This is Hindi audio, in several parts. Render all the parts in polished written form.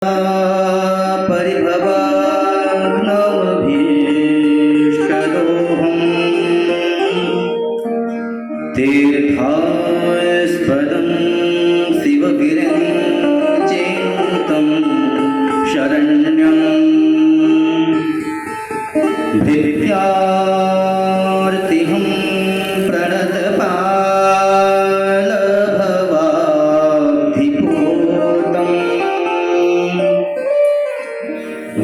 परिभवाग्नमभीष्टदोहम् तीर्थास्पदं शिवगिरिं चेन्तं शरण्यं भिद्यार्तिहं प्रणतपालभवाब्धिपूतं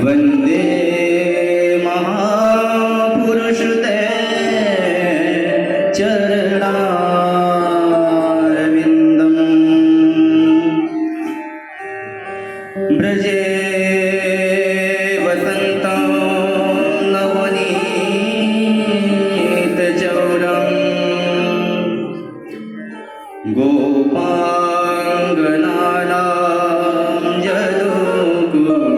वन्दे महापुरुषते चरणारविन्दम् ब्रजे वसन्तं नवनीतचौरं गोपाङ्गनानां जदुकुलचौरम्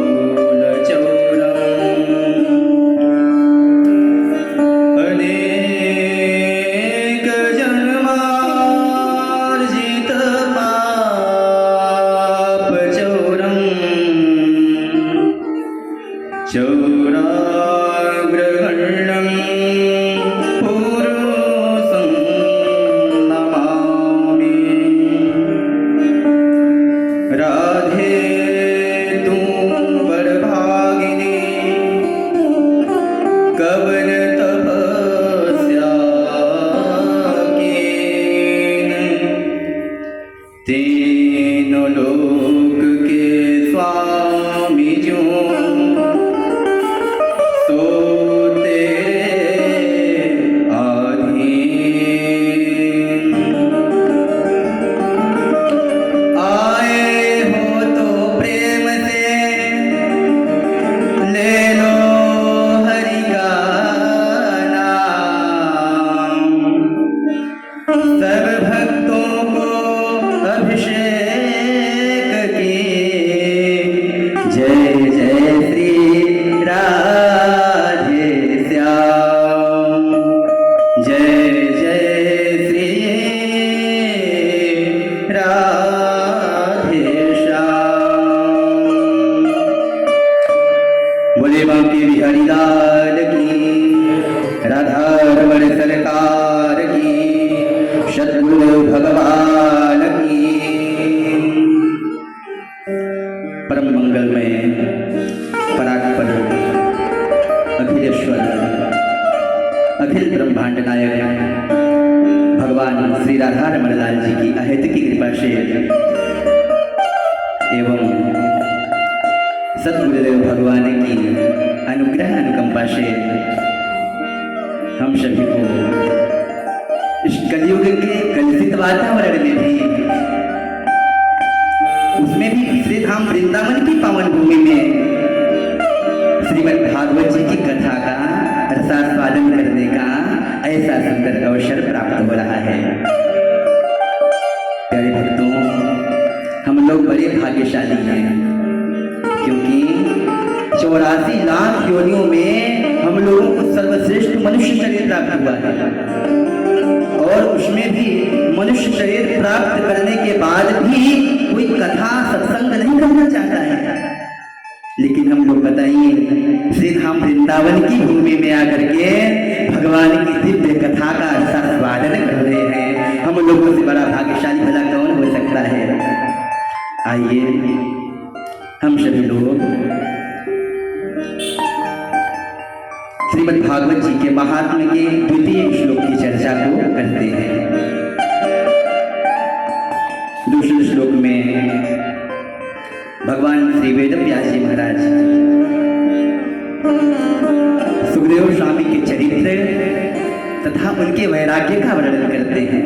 अनेकजन्मार्जितपापचौरम् चौराग्रगण्यं पुरुषं नमामि। राधे तू वरभागिनी कवन तपस्या कीन तीन लोक के स्वामी जो सो तेरे अधीन आए हो तो प्रेम से ले लो हरि का नाम। सब भक्तों को अभिषेक की जय जय श्री राधे श्याम जय जय श्री राधे श्याम। बोले बांके बिहारी लाल की, राधा रमण सरकार की, सद्गुरु भगवान की। परम मंगलमय परात्पर अखिलेश्वर अखिल ब्रह्मांड नायक भगवान श्री राधा रमण लाल जी की अहेत की कृपा से एवं सद्गुरुदेव भगवान की अनुग्रह अनुकंपा से हम सभी को इस कलयुग के कलुषित वातावरण में भी, उसमें भी श्री धाम वृंदावन की पावन भूमि में श्रीमद् भागवत जी की कथा का रसास्वादन करने का ऐसा सुंदर अवसर प्राप्त हो रहा है। प्यारे भक्तों, हम लोग बड़े भाग्यशाली हैं, क्योंकि 84 लाख योनियों में हम लोगों को सर्वश्रेष्ठ मनुष्य शरीर प्राप्त हुआ है, और उसमें भी मनुष्य शरीर प्राप्त करने के बाद भी कोई कथा सत्संग नहीं करना चाहता है। लेकिन हम लोग बताइए, श्री धाम वृंदावन की भूमि में आकर के भगवान की दिव्य कथा का रसास्वादन कर रहे हैं। हम लोगों से बड़ा भाग्यशाली भला कौन हो सकता है। आइए हम सभी लोग श्रीमद् भागवत जी के महात्म्य के द्वितीय श्लोक की चर्चा को करते हैं। दूसरे श्लोक में भगवान श्री वेदव्यास जी महाराज सुखदेव स्वामी के चरित्र तथा उनके वैराग्य का वर्णन करते हैं।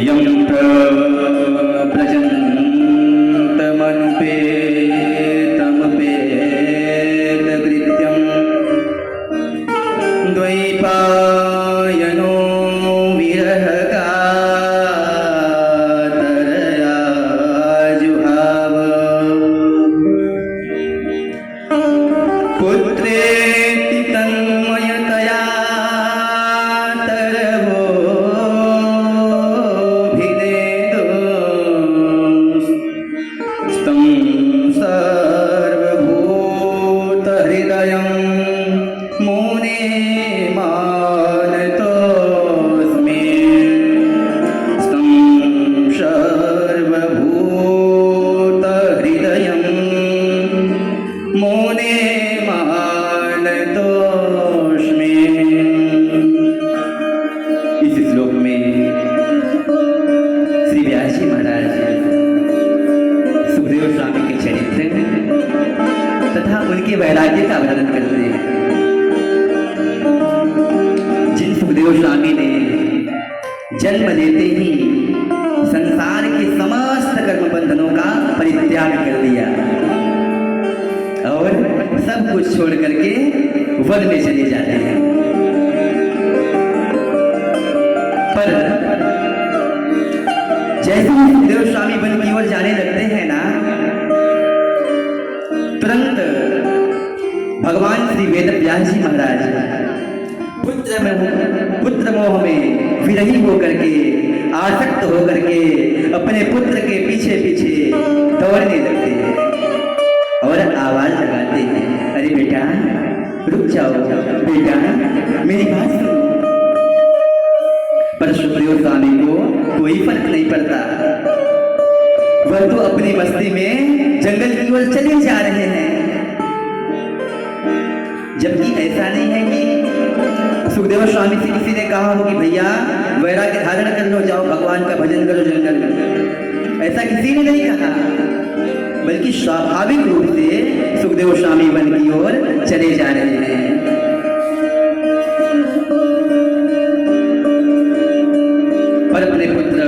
यं प्रव्रजन्तमनुपेतमपेतकृत्यं द्वैपायनो विरहकातरया जुहाव पुत्रेति तन्मयतया तरवोभिनेदो सर्वभूतहृदयं मुने मानतोऽस्मि तं सर्वभूतहृदयं मुने मानतोऽस्मि। इस श्लोक में श्री व्यास जी महाराज सुखदेव स्वामी के चरित्र तथा उनके वैराग्य का वर्णन करते हैं। जिन सुखदेव स्वामी ने जन्म लेते ही संसार के समस्त कर्म बंधनों का परित्याग कर दिया और सब कुछ छोड़ करके वन में चले जाते हैं, पर जैसे ही सुखदेव स्वामी वन की ओर जाने लगते हैं ना, तुरंत भगवान श्री वेद व्यास जी महाराज पुत्र मोह में विरही होकर के आसक्त होकर के अपने पुत्र के पीछे पीछे दौड़ने लगते हैं और आवाज लगाते हैं, अरे बेटा रुक जाओ, बेटा मेरी बात सुनो। पर सुखदेव स्वामी को कोई फर्क नहीं पड़ता, वह तो अपनी मस्ती में जंगल की ओर चले जा रहे हैं। जबकि ऐसा नहीं है कि सुखदेव स्वामी से किसी ने कहा हो कि भैया वैराग्य धारण कर लो, जाओ भगवान का भजन करो जंगल में, ऐसा किसी ने नहीं कहा, बल्कि स्वाभाविक रूप से सुखदेव स्वामी वन की ओर चले जा रहे हैं। पर अपने पुत्र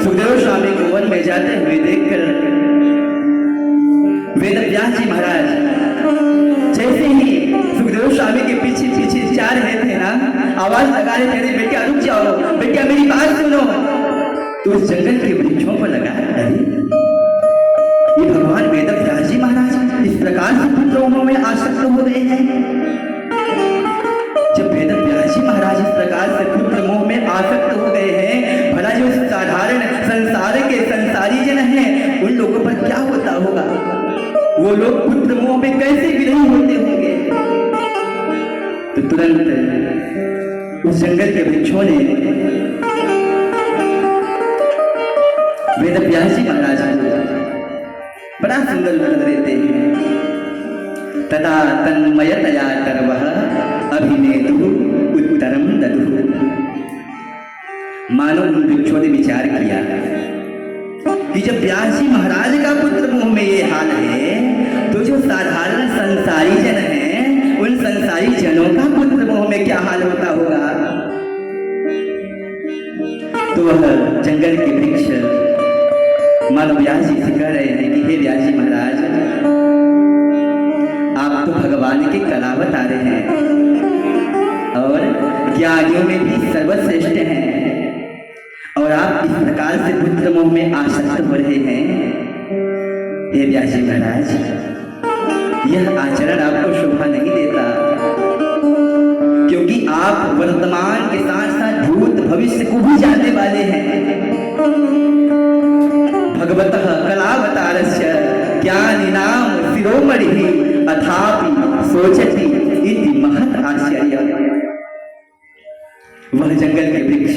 सुखदेव स्वामी को वन में जाते हुए देखकर वेद व्यास जी महाराज जैसे ही सुखदेव स्वामी के पीछे पीछे जा रहे थे ना, आवाज लगा रहे थे, बेटा रुक जाओ, बेटा मेरी बात सुनो। तो उस जंगल के वृक्षों पर लगा, अरे ये भगवान वेद व्यास जी महाराज इस प्रकार से पुत्रों में आसक्त हो गए हैं। जब वेद व्यास जी महाराज इस प्रकार से पुत्र मोह में आसक्त हो गए हैं, भला जो साधारण संसार के संसारी जन हैं उन लोगों पर क्या होता होगा, वो लोग पुत्र मोह में कैसे विरही होते होंगे। तो तुरंत उस जंगल के वृक्षों ने वेद व्यास जी महाराज को बड़ा सुंदर उत्तर देते हैं, तदा तन्मयतया कर्वः अभिनेतु उत्तरम ददु। मानो उन वृक्षों ने विचार किया कि जब व्यास जी महाराज का पुत्र मुंह में ये हाल है, तो जो साधारण संसारी जन हैं उन संसारी जनों का पुत्र मुंह में क्या हाल होता होगा। तो वह जंगल के वृक्ष मानो व्यास जी से कह रहे हैं कि हे व्यास जी महाराज, आप तो भगवान के कला बता रहे हैं और ज्ञानियों में भी सर्वश्रेष्ठ हैं, और आप इस प्रकार से पुत्र मोह में आसक्त हो रहे हैं। हे व्यास जी महाराज, यह आचरण आपको शोभा नहीं देता, क्योंकि आप वर्तमान के साथ साथ भूत भविष्य को भी जानने वाले हैं। भगवतः कलावतारस्य ज्ञानिनाम शिरोमणिः अथापि सोचति इति महत् आश्चर्य। वह जंगल के वृक्ष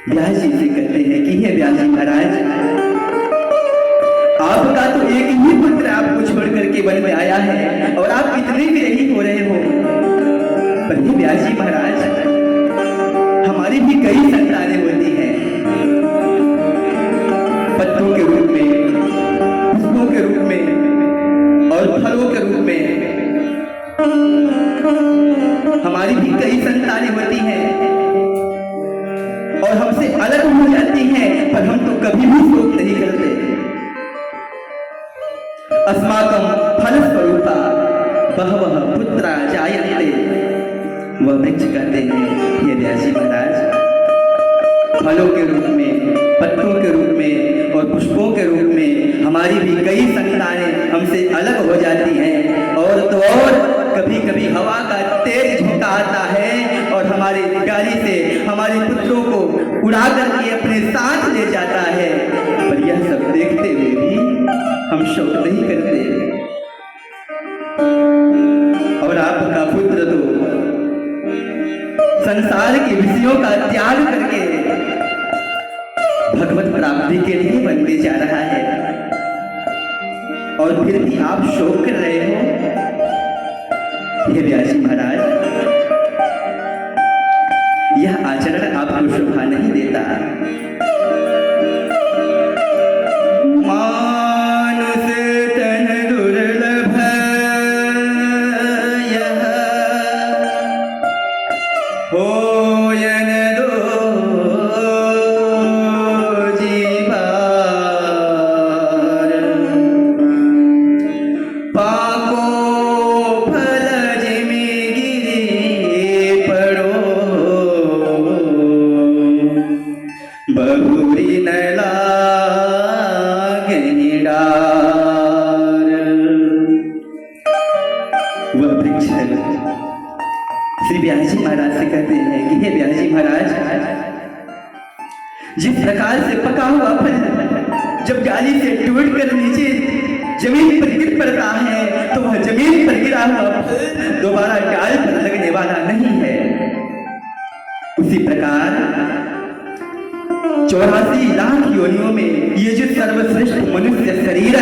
व्यास जी से कहते हैं कि हे व्यास जी महाराज, आपका तो एक ही पुत्र आपको छोड़ करके वन में आया है और आप इतने विरही हो रहे हो। पर हे व्यास जी महाराज, हमारी भी कई संतानें होती हैं, पत्तों के रूप में, पुष्पों के रूप में और फलों के रूप में। हमारी भी कई संतानें होती हैं और हमसे अलग हो जाती हैं, पर हम तो कभी भी शोक नहीं करते। अस्माकं फलस्वरूपा बहवः पुत्रा जायन्ते। वह वृक्ष कहते हैं, हे व्यास जी महाराज, फलों के रूप में, पत्तों के रूप में और पुष्पों के रूप में हमारी भी कई संतानें हमसे अलग हो जाती हैं, और तो और कभी कभी हवा का तेज झोंका आता है और हमारी गाड़ी से हमारे पुत्रों को उड़ा करके अपने साथ ले जाता है। शोक नहीं करते, और आपका पुत्र तो संसार के विषयों का त्याग करके भगवत प्राप्ति के लिए वन में जा रहा है, और फिर भी आप शोक कर रहे हो। हे व्यास जी महाराज, यह आचरण आपको शोभा नहीं देता। मानुष तन दुर्लभ यह होयन दो जीवार, पाको फल जिमि गिरि पड़ो, बहुरी न लागहि डार। वह वृक्ष श्री व्यास जी महाराज से कहते हैं कि हे व्यास जी महाराज, जिस प्रकार से पका हुआ फल जब डाली से टूट कर नीचे जमीन पर गिर पड़ता है, तो वह जमीन पर गिरा हुआ फल दोबारा डाल पर लगने वाला नहीं है। उसी प्रकार 84 लाख योनियों में ये जो सर्वश्रेष्ठ मनुष्य शरीर